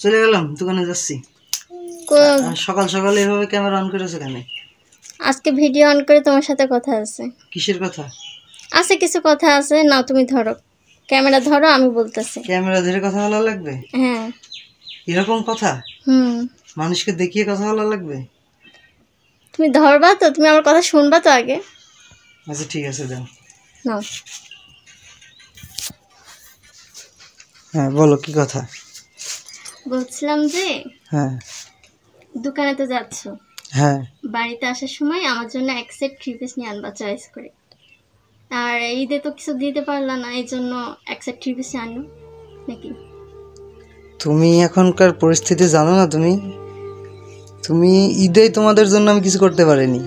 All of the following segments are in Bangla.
চলে গেলাম, দোকানে যাচ্ছি। সকাল সকাল এভাবে ক্যামেরা অন করেছো কেন? আজকে ভিডিও অন করে তোমার সাথে কথা আছে। কিসের কথা আছে? কিছু কথা আছে না, তুমি ধরো ক্যামেরা, ধরো, আমি বলতেছি। ক্যামেরা ধরে কথা বলা লাগবে? হ্যাঁ। এরকম কথা? মানুষকে দেখিয়ে কথা বলা লাগবে? তুমি ধরবা তো? তুমি আমার কথা শুনবা তো আগে? আচ্ছা ঠিক আছে, দাও। নাও। হ্যাঁ বলো, কি কথা? বলছিলাম যে হ্যাঁ দোকানে তো যাচ্ছ, হ্যাঁ, বাড়িতে আসার সময় আমার জন্য এক সেট 3 পিস নিয়ে আনবা চয়েস করে। আর ঈদে তো কিছু দিতে পারলা না, এই জন্য এক সেট 3 পিস আনো নাকি? তুমি এখনকার পরিস্থিতি জানো না। তুমি ঈদে তোমাদের জন্য আমি কিছু করতে পারিনি,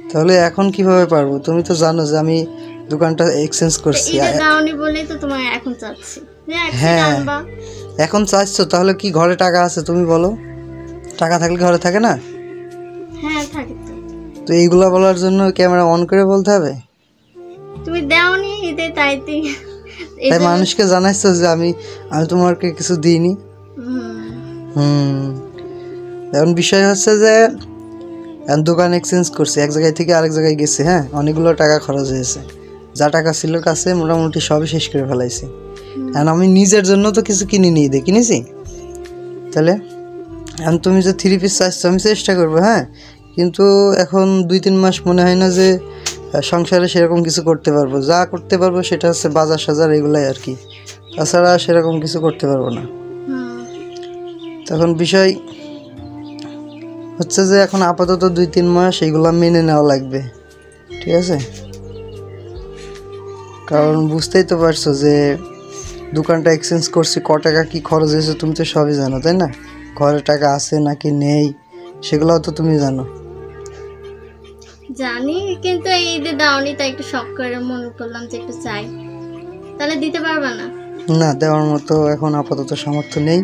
তাহলে এখন কিভাবে পারবো? তুমি তো জানো যে আমি দোকানটা এক্সচেঞ্জ করছি। ঈদে দাওনি বলেই তো তোমার এখন চাচ্ছি যে এক সেট হ্যাঁ, আনবা। এখন চাইছো, তাহলে কি ঘরে টাকা আছে? তুমি বলো, টাকা থাকলে ঘরে থাকে না? হ্যাঁ থাকে তো। তো এইগুলা বলার জন্য ক্যামেরা অন করে বলতে হবে? তুমি দাওনি ঈদে, তাই তাই মানুষকে জানাইছো যে আমি তোমাকে কিছু দিইনি? এখন বিষয় হচ্ছে যে দোকান এক্সচেঞ্জ করছি, এক জায়গায় থেকে আরেক জায়গায় গেছি। হ্যাঁ, অনেকগুলো টাকা খরচ হয়েছে, যা টাকা ছিল কাছে মোটামুটি সবই শেষ করে ফেলাইছি। এখন আমি নিজের জন্য তো কিছু কিনিনি, ঈদে কিনেছি। তাহলে এখন তুমি যে 3 পিস চাইছো, আমি চেষ্টা করবো। হ্যাঁ, কিন্তু এখন 2-3 মাস মনে হয় না যে সংসারে সেরকম কিছু করতে পারবো। যা করতে পারবো সেটা হচ্ছে বাজার সাজার, এগুলাই আর কি। তাছাড়া সেরকম কিছু করতে পারবো না। তখন বিষয় হচ্ছে যে এখন আপাতত 2-3 মাস এইগুলা মেনে নেওয়া লাগবে, ঠিক আছে? কারণ বুঝতেই তো পারছো যে দোকানটা এক্সচেঞ্জ করছি, ক টাকা কি খরচ হয়েছে তুমি তো সবই জানো, তাই না? ঘরে টাকা আছে নাকি নেই সেগুলোও তো তুমি জানো। জানি, কিন্তু এই ঈদে দাওনি তাই একটু শখ করে মনে করলাম যে একটু চাই। তাহলে দিতে পারবা না? না, দেওয়ার মতো এখন আপাতত সামর্থ্য নেই।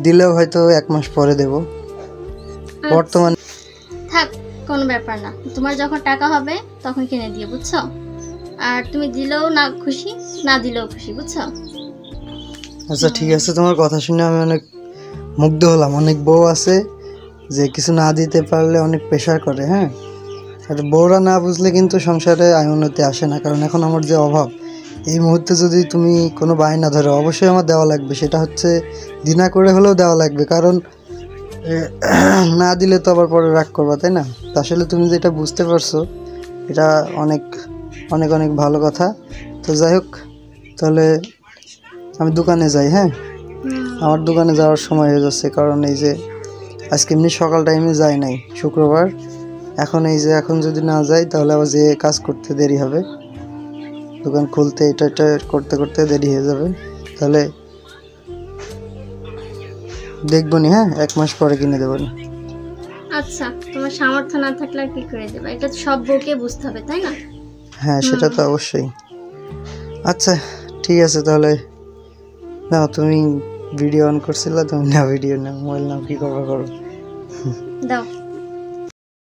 দিলেও হয়তো 1 মাস পরে দেব। বর্তমানে থাক, কোনো ব্যাপার না। তোমার যখন টাকা হবে তখন কিনে দিও, বুঝছো? আর তুমি দিলেও না খুশি, না দিলেও খুশি, বুঝছো? আচ্ছা ঠিক আছে, তোমার কথা শুনে আমি অনেক মুগ্ধ হলাম। অনেক বউ আছে যে কিছু না দিতে পারলে অনেক প্রেশার করে। হ্যাঁ, আর বউরা না বুঝলে কিন্তু সংসারে উন্নতি আসে না। কারণ এখন আমার যে অভাব, এই মুহূর্তে যদি তুমি কোনো বায়না ধরো, অবশ্যই আমার দেওয়া লাগবে। সেটা হচ্ছে দিনা করে হলেও দেওয়া লাগবে, কারণ না দিলে তো আবার পরে রাগ করবা, তাই না? আসলে তুমি যেটা বুঝতে পারছো এটা অনেক অনেক অনেক ভালো কথা। তো যাই হোক, তাহলে আমি দোকানে যাই। হ্যাঁ, আমার দোকানে যাওয়ার সময় হয়ে যাচ্ছে, কারণ এই যে আজকে এমনি সকাল টাইমে যাই নাই, শুক্রবার। এখন এই যে এখন যদি না যাই তাহলে আবার যে কাজ করতে দেরি হবে, দোকান খুলতে এটা করতে করতে দেরি হয়ে যাবে। তাহলে দেখবো নি। হ্যাঁ, 1 মাস পরে কিনে দেবো নি। আচ্ছা, তোমার সামর্থ্য না থাকলে আর কি করে দেবে? এটা সব বউকে বুঝতে হবে, তাই না? হ্যাঁ, সেটা তো অবশ্যই। আচ্ছা ঠিক আছে, তাহলে নাও, তুমি ভিডিও অন করছিলে, তুমি না ভিডিও নাও, মোবাইল নাও, কি করবো করো। দাও।